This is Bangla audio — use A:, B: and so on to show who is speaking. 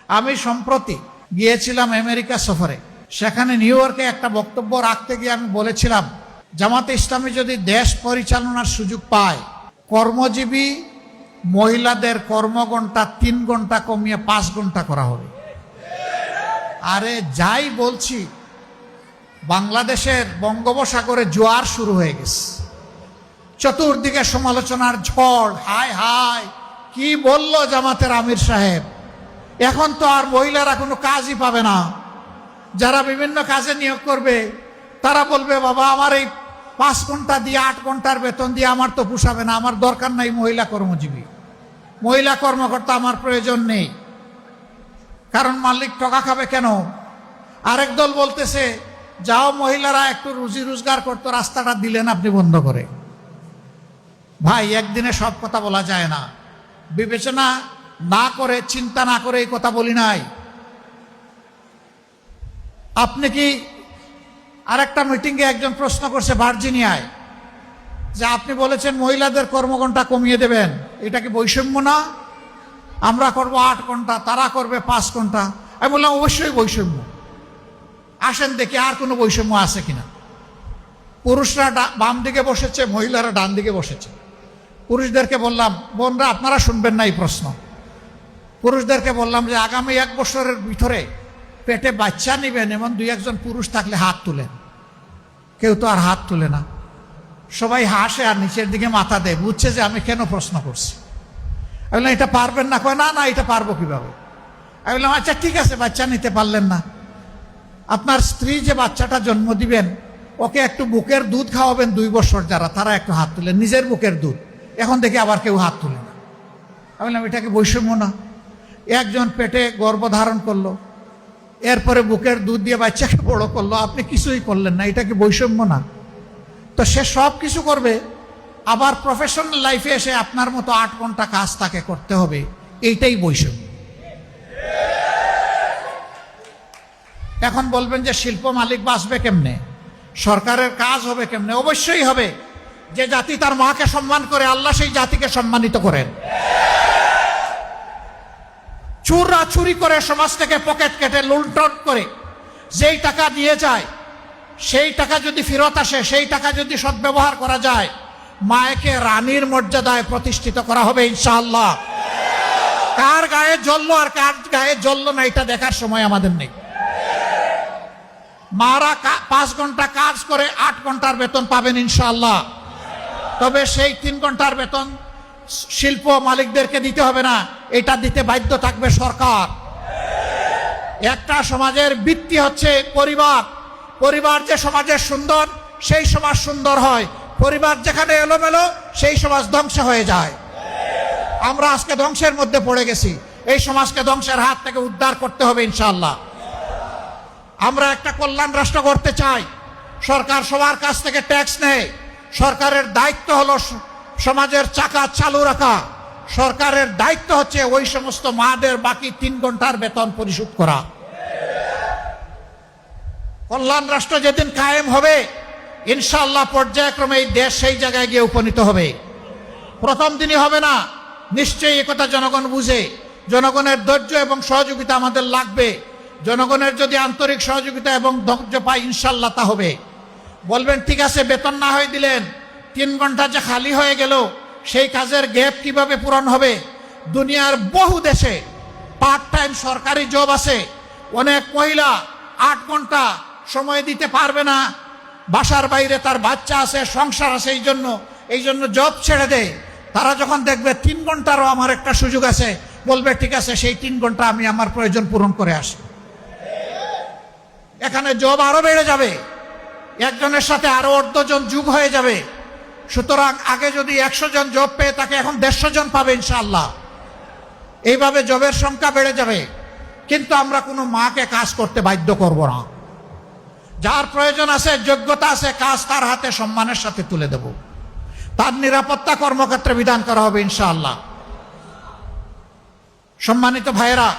A: আমি সম্প্রতি গিয়েছিলাম আমেরিকা সফরে। সেখানে নিউ ইয়র্কে একটা বক্তব্য রাখতে গিয়ে আমি বলেছিলাম, জামাতে ইসলামী যদি দেশ পরিচালনার সুযোগ পায়, কর্মজীবী মহিলাদের কর্মঘণ্টা 3 ঘন্টা কমিয়ে 5 ঘন্টা করা হবে। আরে যাই বলছি, বাংলাদেশের বঙ্গোপসাগরে জোয়ার শুরু হয়ে গেছে, চতুর্দিকে সমালোচনার ঝড়। হায় হায়, কি বললো জামাতের আমির সাহেব, এখন তো আর মহিলারা কোনো কাজই পাবে না। যারা বিভিন্ন কাজে নিয়োগ করবে তারা বলবে, বাবা আমার এই 5 ঘন্টা দিয়ে 8 ঘন্টার বেতন দিয়ে আমার তো পোষাবে না, আমার দরকার নাই মহিলা কর্মজীবী, মহিলা কর্মকর্তা আমার প্রয়োজন নেই। কারণ মালিক টাকা খাবে কেন? আরেক দল বলতেছে, যাও মহিলারা একটু রুজি রোজগার করতো, রাস্তাটা দিলেন আপনি বন্ধ করে। ভাই, একদিনে সব কথা বলা যায় না। বিবেচনা না করে, চিন্তা না করে এই কথা বলি নাই। আপনি কি আরেকটা মিটিংয়ে একজন প্রশ্ন করছে ভার্জিনিয়ায়, যে আপনি বলেছেন মহিলাদের কর্মঘণ্টা কমিয়ে দেবেন, এটা কি বৈষম্য না? আমরা করব 8 ঘন্টা, তারা করবে 5 ঘন্টা। আমি বললাম অবশ্যই বৈষম্য। আসেন দেখি আর কোনো বৈষম্য আছে কিনা। পুরুষরা বাম দিকে বসেছে, মহিলারা ডান দিকে বসেছে। পুরুষদেরকে বললাম, বোনরা আপনারা শুনবেন না এই প্রশ্ন। পুরুষদেরকে বললাম যে আগামী 1 বছরের ভিতরে পেটে বাচ্চা নেবেন এমন 2-1 জন পুরুষ থাকলে হাত তুলেন। কেউ তো আর হাত তুলে না, সবাই হাসে আর নিচের দিকে মাথা দেয়, বুঝছে যে আমি কেন প্রশ্ন করছি। আমি বললাম এটা পারবেন না? কয় না না, এটা পারবো কিভাবে। আমি বললাম আচ্ছা ঠিক আছে, বাচ্চা নিতে পারলেন না, আপনার স্ত্রী যে বাচ্চাটা জন্ম দিবেন ওকে একটু বুকের দুধ খাওয়াবেন 2 বছর, যারা তারা একটু হাত তুলেন, নিজের বুকের দুধ। এখন দেখি আবার কেউ হাত তুলে না। আমি বললাম এটা কি বৈষম্য না? একজন পেটে গর্ভধারণ করলো, এরপরে বুকের দুধ দিয়ে বাচ্চাকে বড় করলো, আপনি কিছুই করলেন না, এটা কি বৈষম্য না? তো সে সব কিছু করবে, আবার প্রফেশনাল লাইফে এসে আপনার মতো 8 ঘন্টা কাজ তাকে করতে হবে, এইটাই বৈষম্য। এখন বলবেন যে শিল্প মালিক বাঁচবে কেমনে, সরকারের কাজ হবে কেমনে? অবশ্যই হবে। যে জাতি তার মাকে সম্মান করে, আল্লাহ সেই জাতিকে সম্মানিত করেন। চুররা চুরি করে সমাজ থেকে পকেট কেটে লুণ্ঠন করে যেই টাকা নিয়ে যায়, সেই টাকা যদি ফেরত আসে, সেই টাকা যদি সদ্ব্যবহার করা যায়, মায়েকে রানীর মর্যাদায় প্রতিষ্ঠিত করা হবে ইনশাআল্লাহ। কার গায়ে জ্বললো আর কার গায়ে জ্বললো না এটা দেখার সময় আমাদের নেই। মারা 5 ঘন্টা কাজ করে 8 ঘন্টার বেতন পাবেন ইনশাআল্লাহ। তবে সেই 3 ঘন্টার বেতন শিল্প মালিকদেরকে দিতে হবে না, এটা দিতে বাধ্য থাকবে সরকার। একটা সমাজের ভিত্তি হচ্ছে পরিবার। পরিবার যে সমাজের সুন্দর, সেই সমাজ সুন্দর হয়। পরিবার যেখানে এলোমেলো, সেই সমাজ ধ্বংস হয়ে যায়। আমরা আজকে ধ্বংসের মধ্যে পড়ে গেছি, এই সমাজকে ধ্বংসের হাত থেকে উদ্ধার করতে হবে ইনশাআল্লাহ। আমরা একটা কল্যাণ রাষ্ট্র করতে চাই। সরকার সবার কাছ থেকে ট্যাক্স নেয়, সরকারের দায়িত্ব হলো সমাজের চাকা চালু রাখা। সরকারের দায়িত্ব হচ্ছে ওই সমস্ত মাদের বাকি 3 ঘন্টার বেতন পরিশোধ করা। কল্যাণ রাষ্ট্র যেদিন কায়েম হবে ইনশাআল্লাহ, পর্যায়ক্রমে এই দেশ সেই জায়গায় গিয়ে উপনীত হবে। প্রথম দিনই হবে না, নিশ্চয়ই একথা জনগণ বুঝে। জনগণের ধৈর্য এবং সহযোগিতা আমাদের লাগবে। জনগণের যদি আন্তরিক সহযোগিতা এবং ধৈর্য পায় ইনশাআল্লাহ তা হবে। বলবেন ঠিক আছে, বেতন না হয়ে দিলেন, 3 ঘন্টা যে খালি হয়ে গেল, সেই কাজের গ্যাপ কিভাবে পূরণ হবে? দুনিয়ার বহু দেশে পার্ট টাইম সরকারি জব আছে। অনেক মহিলা 8 ঘন্টা সময় দিতে পারবে না, বাসার বাইরে তার বাচ্চা আছে, সংসার আছে, এই জন্য জব ছেড়ে দেয়। তারা যখন দেখবে 3 ঘন্টারও আমার একটা সুযোগ আছে, বলবে ঠিক আছে, সেই 3 ঘন্টা আমি আমার প্রয়োজন পূরণ করে আসি। এখানে জব আরো বেড়ে যাবে, একজনের সাথে আরো 1/2 জন যুগ হয়ে যাবে। সুতরাং আগে যদি 100 জন জব পেয়ে তাকে এখন 150 জন পাবে ইনশাআল্লাহ। এইভাবে জবের সংখ্যা বেড়ে যাবে। কিন্তু আমরা কোনো মাকে কাজ করতে বাধ্য করব না। যার প্রয়োজন আছে, যোগ্যতা আছে, কাজ তার হাতে সম্মানের সাথে তুলে দেব। তার নিরাপত্তা কর্মক্ষেত্রে বিধান করা হবে ইনশাআল্লাহ। সম্মানিত ভাইয়েরা,